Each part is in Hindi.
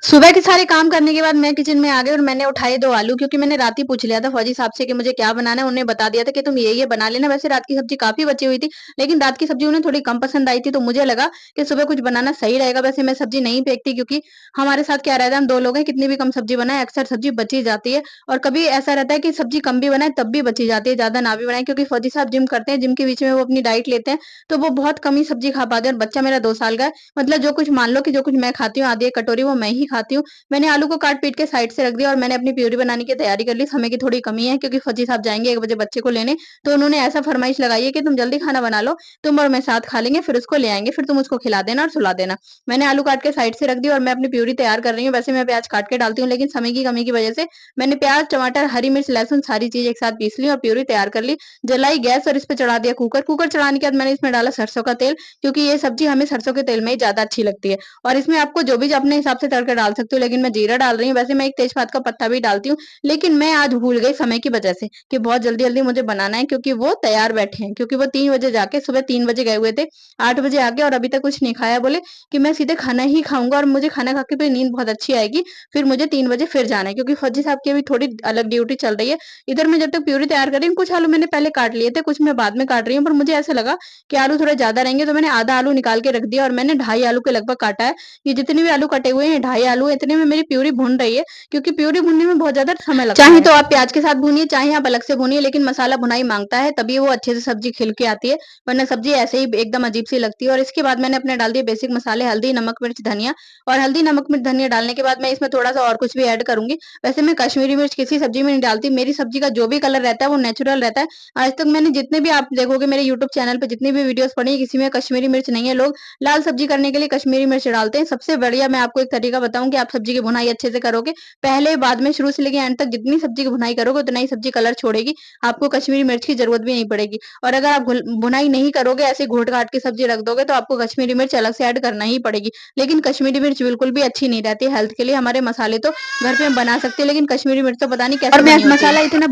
सुबह के सारे काम करने के बाद मैं किचन में आ गई और मैंने उठाए 2 आलू क्योंकि मैंने रात ही पूछ लिया था फौजी साहब से कि मुझे क्या बनाना है। उन्होंने बता दिया था कि तुम ये बना लेना। वैसे रात की सब्ज़ी काफ़ी बची हुई थी, लेकिन रात की सब्ज़ी उन्हें थोड़ी कम पसंद आई थी, तो मुझे लगा कि सुबह कुछ बनाना सही रहेगा। वैसे मैं सब्ज़ी नहीं फेंकती क्योंकि हमारे साथ क्या रहता है, हम 2 लोग हैं, कितनी भी कम सब्ज़ी बनाएँ, अक्सर सब्ज़ी बच ही जाती है। और कभी ऐसा रहता है कि सब्ज़ी कम भी बनाएँ, तब भी बची जाती है, ज़्यादा ना भी बनाएँ क्योंकि फौजी साहब जिम करते हैं, जिम के बीच में वो अपनी डाइट लेते हैं, तो वो बहुत कम ही सब्ज़ी खा पाते हैं और बच्चा मेरा 2 साल का है। मतलब जो कुछ मान लो कि जो कुछ मैं खाती हूँ, आधी 1 कटोरी वो मैं ही खाती हूँ। मैंने आलू को काट-पीट के साइड से रख दिया और मैंने अपनी प्यूरी बनाने की तैयारी कर ली। समय की थोड़ी कमी है क्योंकि फौजी साहब जाएँगे 1 बजे बच्चे को लेने, तो उन्होंने ऐसा फरमाइश लगाई है कि तुम जल्दी खाना बना लो, तुम और मैं साथ खा लेंगे, फिर उसको ले आएँगे, फिर तुम उसको खिला देना और सुला देना। मैंने आलू काट के साइड से रख दिया और मैं अपनी प्यूरी तैयार कर रही हूँ। वैसे मैं प्याज़ काट के डालती हूँ, लेकिन समय की कमी की वजह से मैंने प्याज़, टमाटर, हरी मिर्च, लहसुन सारी चीज़ एक साथ पीस ली और प्यूरी तैयार कर ली। जलाई गैस और इस पे चढ़ा दिया कुकर। कुकर चढ़ाने के बाद मैंने इसमें डाला सरसों का तेल क्योंकि ये सब्ज़ी हमें सरसों के तेल में ही ज़्यादा अच्छी लगती है। और इसमें आपको जो भी अपने हिसाब से तड़का डाल सकते हो, लेकिन मैं जीरा डाल रही हूँ। वैसे मैं एक तेजपात का पत्ता भी डालती हूँ, लेकिन मैं आज भूल गई समय की वजह से कि बहुत जल्दी-जल्दी मुझे बनाना है क्योंकि वो तैयार बैठे हैं। क्योंकि वो 3 बजे जाके सुबह 3 बजे गए हुए थे, 8 बजे आ गए और अभी तक कुछ नहीं खाया। बोले कि मैं सीधे खाना ही खाऊँगा और मुझे खाना खा के फिर नींद बहुत अच्छी आएगी, फिर मुझे 3 बजे फिर जाना है क्योंकि फौजी साहब की अभी थोड़ी अलग ड्यूटी चल रही है। इधर मैं जब तक प्यूरी तैयार कर रही हूँ, कुछ आलू मैंने पहले काट लिए थे, कुछ मैं बाद में काट रही हूँ, पर मुझे ऐसा लगा कि आलू थोड़े ज़्यादा रहेंगे, तो मैंने आधा आलू निकाल के रख दिया और मैंने ढाई आलू के लगभग काटा है। ये जितने भी आलू कटे हुए हैं, ढाई आलू हैं, इतने में मेरी प्यूरी भुन रही है क्योंकि प्यूरी भुनने में बहुत ज़्यादा समय लगता है। चाहे तो आप प्याज़ के साथ भूनिए, चाहे आप अलग से भूनिए, लेकिन मसाला भुनाई माँगता है, तभी वो अच्छे से सब्ज़ी खिल के आती है, वरना सब्ज़ी ऐसे ही एकदम अजीब-सी लगती है। और इसके बाद मैंने अपने डाल दिए बेसिक मसाले, हल्दी, नमक, मिर्च, धनिया। और हल्दी, नमक, मिर्च, धनिया डालने के बाद मैं इसमें थोड़ा-सा और कुछ भी ऐड करूँगी। वैसे मैं कश्मीरी मिर्च किसी सब्ज़ी में नहीं डालती, मेरी सब्ज़ी का जो भी कलर रहता है, वो नेचुरल रहता है। आज तक मैंने जितने भी आप देखोगे मेरे यूट्यूब चैनल पे जितनी भी वीडियोज़ पड़ी हैं, किसी में कश्मीरी मिर्च नहीं है। लोग लाल सब्ज़ी करने के लिए कश्मीरी मिर्च डालते हैं। सबसे बढ़िया मैं आपको एक तरीका बताऊँ कि आप सब्ज़ी की भुनाई अच्छे से करोगे, पहले बाद में शुरू से लेके एंड तक जितनी सब्ज़ी की भुनाई करोगे, उतना ही सब्ज़ी कलर छोड़ेगी। आपको कश्मीरी मिर्च की ज़रूरत भी नहीं पड़ेगी। और अगर आप घुल भुनाई नहीं करोगे, ऐसे घोट-घाट के सब्ज़ी रख दोगे, तो आपको कश्मीरी मिर्च अलग से ऐड करना ही पड़ेगी। लेकिन कश्मीरी मिर्च बिल्कुल भी अच्छी नहीं रहती है हेल्थ के लिए। हमारे मसाले तो घर पे हम बना सकते हैं, लेकिन कश्मीरी मिर्च तो पता नहीं कैसे बनी होती है। मसाला इतना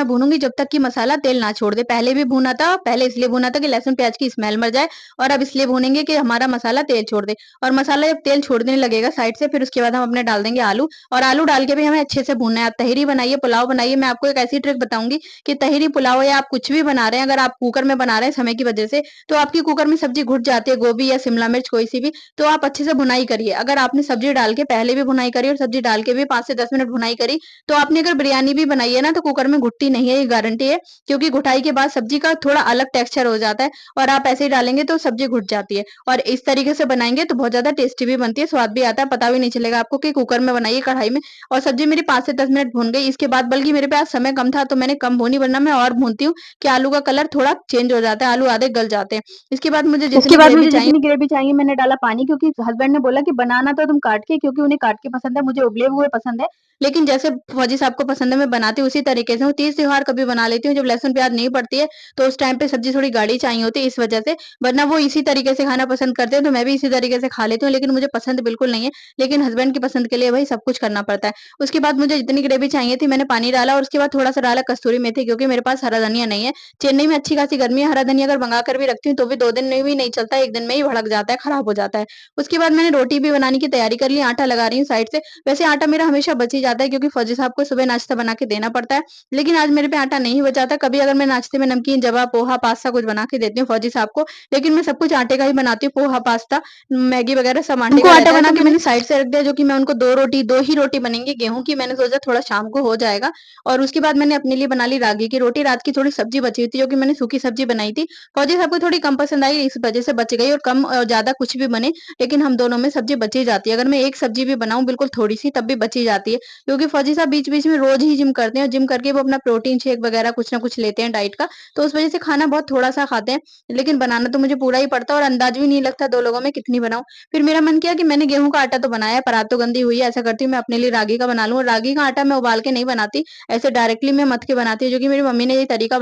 भूनूँगी जब तक कि मसाला तेल ना छोड़ दे। पहले भी भूना था, पहले इसलिए भूना था कि लहसुन प्याज़ की स्मेल मर जाए, और अब इसलिए भूनेंगे कि हमारा मसाला तेल छोड़ दे। और मसाला जब तेल छोड़ने लगेगा साइड से, फिर उसके बाद हम अपने डाल देंगे आलू। और आलू डाल के भी हमें अच्छे से भूनना है। आप तहेरी बनाइए, पुलाव बनाइए, मैं आपको एक ऐसी ट्रिक बताऊँगी कि तहेरी, पुलाव या आप कुछ भी बना रहे हैं, अगर आप कुकर में बना रहे हैं समय की वजह से, तो आपकी कुकर में सब्ज़ी घुट जाती है, गोभी या शिमला मिर्च कोई-सी भी, तो आप अच्छे से भुनाई करिए। अगर आपने सब्ज़ी डाल के पहले भी भुनाई करी और सब्ज़ी डाल के भी 5 से 10 मिनट भुनाई करी, तो आपने अगर बिरयानी भी बनाई है ना, तो कुकर में घुटती नहीं है, ये गारंटी है। क्योंकि घुटाई के बाद सब्ज़ी का थोड़ा अलग टेक्सचर हो जाता है और आप ऐसे ही डालेंगे तो सब्ज़ी घुट जाती है। और इस तरीके से बनाएँगे तो बहुत ज़्यादा टेस्टी भी बनती है, स्वाद भी आता है, पता भी नहीं चलेगा आपको कि कुकर में बनाई है, कढ़ाई में। और सब्ज़ी मेरी 5 से 10 मिनट भून गई। इसके बाद बल्कि मेरे पास समय कम था तो मैंने कम भूनी, वरना मैं और भूनती हूँ कि आलू का कलर थोड़ा चेंज हो जाता है, आलू आधे गल जाते हैं। इसके बाद मुझे जितनी ग्रेवी चाहिए मैंने डाला पानी, क्योंकि हस्बैंड ने बोला कि बनाना तो तुम काट के, क्योंकि उन्हें काट के पसंद है, मुझे उबले हुए पसंद है। लेकिन जैसे फौजी साहब को पसंद है मैं बनाती हूँ उसी तरीके से हूँ। तीज त्योहार कभी बना लेती हूँ जब लहसुन प्याज़ नहीं पड़ती है, तो उस टाइम पे सब्ज़ी थोड़ी गाढ़ी चाहिए होती है इस वजह से, वरना वो इसी तरीके से खाना पसंद करते हैं, तो मैं भी इसी तरीके से खा लेती हूँ, लेकिन मुझे पसंद बिल्कुल नहीं है। लेकिन हस्बैंड की पसंद के लिए भई सब कुछ करना पड़ता है। उसके बाद मुझे जितनी ग्रेवी चाहिए थी मैंने पानी डाला और उसके बाद थोड़ा-सा डाला कस्तूरी मेथी, क्योंकि मेरे पास हरा धनिया नहीं है। चेन्नई में अच्छी खासी गर्मी है, हरा धनिया अगर मंगा कर भी रखती हूँ तो भी 2 दिन में भी नहीं चलता, 1 दिन में ही भड़क जाता है, खराब हो जाता है। उसके बाद मैंने रोटी भी बनाने की तैयारी कर ली, आटा लगा रही हूँ साइड से। वैसे आटा मेरा हमेशा बच ही जाता है क्योंकि फौजी साहब को सुबह नाश्ता बना के देना पड़ता है। लेकिन आज मेरे पे आटा नहीं बचा था। कभी अगर मैं नाश्ते में नमकीन, जवा, पोहा, पास्ता कुछ बना के देती हूँ फौजी साहब को, लेकिन मैं सब कुछ आटे का ही बनाती हूँ, पोहा, पास्ता, मैगी वगैरह सब आटे उनको का आटा रहता है। बना तो के मैंने साइड से रख दिया, जो कि मैं उनको 2 ही रोटी बनेंगी गेहूँ की, मैंने सोचा थोड़ा शाम को हो जाएगा। और उसके बाद मैंने अपने लिए बना ली रागी की रोटी। रात की थोड़ी सब्जी बची हुई थी, जो कि मैंने सूखी सब्जी बनाई थी। फौजी साहब को थोड़ी कम पसंद आई, इस वजह से बच गई, और कम ज़्यादा कुछ भी बने, लेकिन हम दोनों में सब्जी बच ही जाती है। अगर मैं एक सब्जी भी बनाऊँ बिल्कुल थोड़ी-सी, तब भी बच ही जाती है। क्योंकि फौजी साहब बीच-बीच में रोज़ ही जिम करते हैं, और जिम करके वो अपना प्रोटीन शेक वगैरह कुछ ना कुछ लेते हैं डाइट का, तो उस वजह से खाना बहुत थोड़ा-सा खाते हैं। लेकिन बनाना तो मुझे पूरा ही पड़ता है और अंदाज़ भी नहीं लगता 2 लोगों में कितनी बनाऊँ। फिर मेरा मन किया कि मैंने गेहूँ का आटा तो बनाया है, परात तो गंदी हुई है, ऐसा करती हूँ मैं अपने लिए रागी का बना लूँ। और रागी का आटा मैं उबाल के नहीं बनाती, ऐसे डायरेक्टली मैं मथ के बनाती हूँ, जो कि मेरी मम्मी ने ये तरीका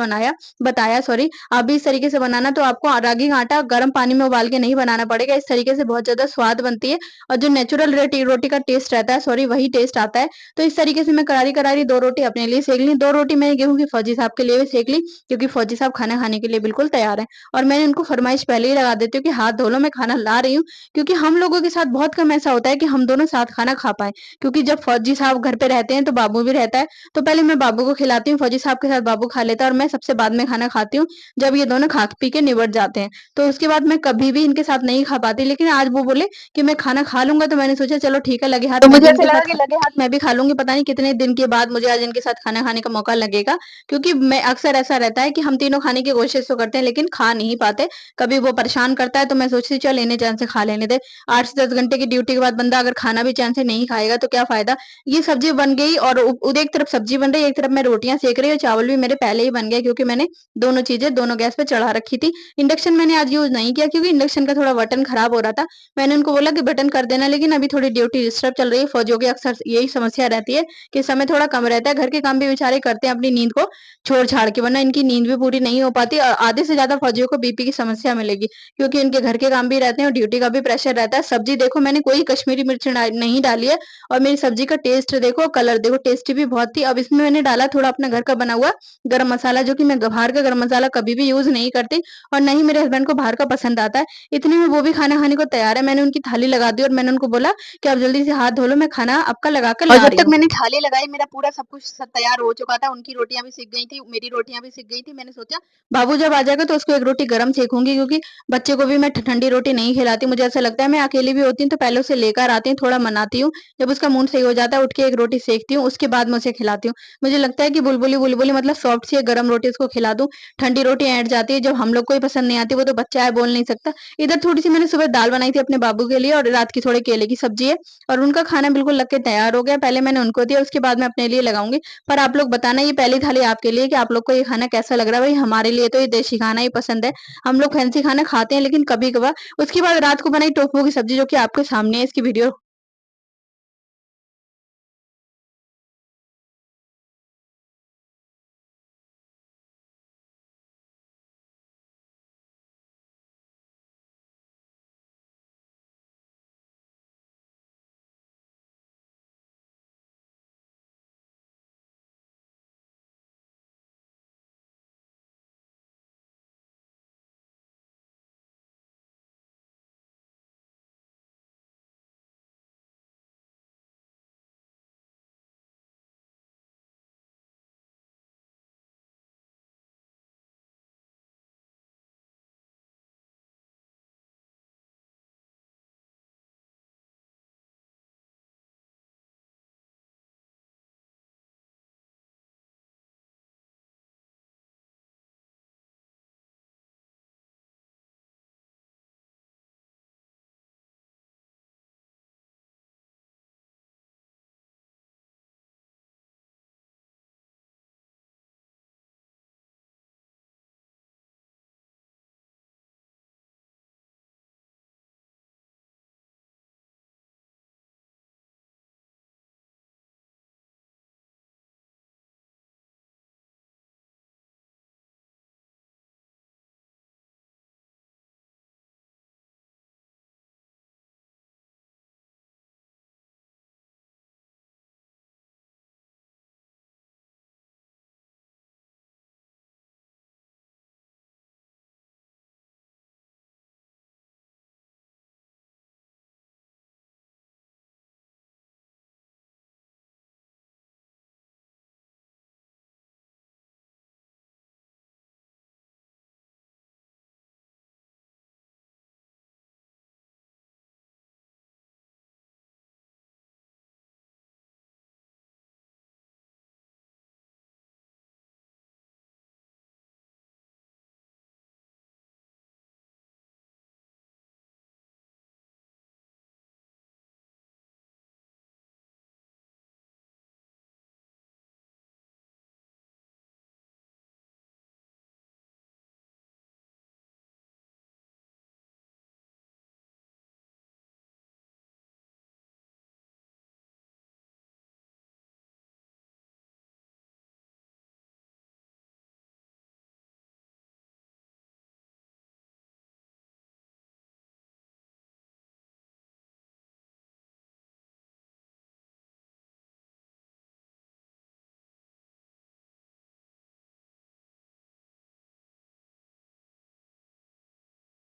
बताया सॉरी। आप भी इस तरीके से बनाना, तो आपको रागी का आटा गर्म पानी में उबाल के नहीं बनाना पड़ेगा। इस तरीके से बहुत ज़्यादा स्वाद बनती है और जो नेचुरल रोटी रोटी का टेस्ट रहता है, सॉरी, वही टेस्ट आता है। तो इस तरीके से मैं करारी-करारी 2 रोटी अपने लिए सेंक ली, 2 रोटी मैंने गेहूँ की फौजी साहब के लिए भी सेंक ली, क्योंकि फौजी साहब खाना खाने के लिए बिल्कुल तैयार हैं। और मैंने उनको फरमाइश पहले ही लगा देती हूँ कि हाथ धो लो, मैं खाना ला रही हूँ, क्योंकि हम लोगों के साथ बहुत कम ऐसा होता है कि हम दोनों साथ खाना खा पाएँ। क्योंकि जब फौजी साहब घर पे रहते हैं तो बाबू भी रहता है, तो पहले मैं बाबू को खिलाती हूँ, फौजी साहब के साथ बाबू खा लेता है और मैं सबसे बाद में खाना खाती हूँ, जब ये दोनों खा पी के निबट जाते हैं। तो उसके बाद मैं कभी भी इनके साथ नहीं खा पाती, लेकिन आज वो बोले कि मैं खाना खा लूँगा, तो मैंने सोचा चलो ठीक है, लगे हाथ तो मैं मुझे भी ऐसा इनके लगा साथ कि लगे हाथ मैं भी खा लूँगी। पता नहीं कितने दिन के बाद मुझे आज इनके साथ खाना खाने का मौका लगेगा, क्योंकि मैं अक्सर ऐसा रहता है कि हम तीनों खाने की कोशिश तो करते हैं, लेकिन खा नहीं पाते। कभी वो परेशान करता है, तो मैं सोचती हूँ चल इन्हें चैन से खा लेने दे। 8 से 10 घंटे की ड्यूटी के बाद बंदा अगर खाना भी चैन से नहीं खाएगा, तो क्या फ़ायदा? ये सब्ज़ी बन गई और एक तरफ सब्ज़ी बन रही है, एक तरफ मैं रोटियाँ सेक रही हूँ, चावल भी मेरे पहले ही बन गए क्योंकि मैंने दोनों चीज़ें दोनों गैस पे चढ़ा रखी थी। इंडक्शन मैंने आज यूज़ नहीं किया क्योंकि इंडक्शन का थोड़ा बटन खराब हो रहा था। मैंने उनको बोला कि बटन कर देना, लेकिन अभी थोड़ी ड्यूटी डिस्टर्ब चल रही है। फौजियों की अक्सर यही समस्या रहती है कि समय थोड़ा कम रहता है। घर के काम भी बेचारे करते हैं अपनी नींद को छोड़-छाड़ के, वरना इनकी नींद भी पूरी नहीं हो पाती और आधे से ज़्यादा फौजियों को बीपी की समस्या मिलेगी, क्योंकि इनके घर के काम भी रहते हैं और ड्यूटी का भी प्रेशर रहता है। सब्ज़ी देखो मैंने कोई कश्मीरी मिर्च नहीं डाली है और मेरी सब्ज़ी का टेस्ट देखो, कलर देखो, टेस्टी भी बहुत थी। अब इसमें मैंने डाला थोड़ा अपना घर का बना हुआ गरम मसाला, जो कि मैं बाहर का गरम मसाला कभी भी यूज़ नहीं करती और ना ही मेरे हस्बैंड को बाहर का पसंद आता है। इतने में वो भी खाना खाने को तैयार है। मैंने उनकी थाली लगा दी और मैंने उनको बोला कि आप जल्दी से हाथ धो लो, मैं खाना आपका लगा कर और ला जब रही तक हूँ। मैंने थाली लगाई मेरा पूरा सब कुछ तैयार हो चुका था। उनकी रोटियाँ भी सिक गई थी, मेरी रोटियाँ भी सिक गई थी। मैंने सोचा बाबू जब आ जाएगा तो उसको एक रोटी गरम सेकूँगी, क्योंकि बच्चे को भी मैं ठंडी रोटी नहीं खिलाती। मुझे ऐसा लगता है मैं अकेली भी होती हूँ तो पहले उसे लेकर आती हूँ, थोड़ा मनाती हूँ। जब उसका मूड सही हो जाता है, उठ के एक रोटी सेकती हूँ, उसके बाद मैं उसे खिलाती हूँ। मुझे लगता है कि बुलबुली मतलब सॉफ्ट सी एक गरम रोटी उसको खिला दूँ। ठंडी रोटी ऐंठ जाती है, जब हम लोग को ही पसंद नहीं आती, वो तो बच्चा है बोल नहीं सकता। इधर थोड़ी-सी मैंने सुबह दाल बनाई थी अपने बाबू के लिए और रात की थोड़ी केले की सब्जी है और उनका खाना बिल्कुल लग के तैयार हो गया। पहले मैंने उनको दिया, उसके बाद मैं अपने लिए लगाऊँगी। पर आप लोग बताना ये पहली थाली आपके लिए कि आप लोग को ये खाना कैसा लग रहा है? भई हमारे लिए तो ये देसी खाना ही पसंद है। हम लोग फैंसी खाना खाते हैं लेकिन कभी-कभार। उसके बाद रात को बनाई टोफू की सब्जी, जो कि आपके सामने है, इसकी वीडियो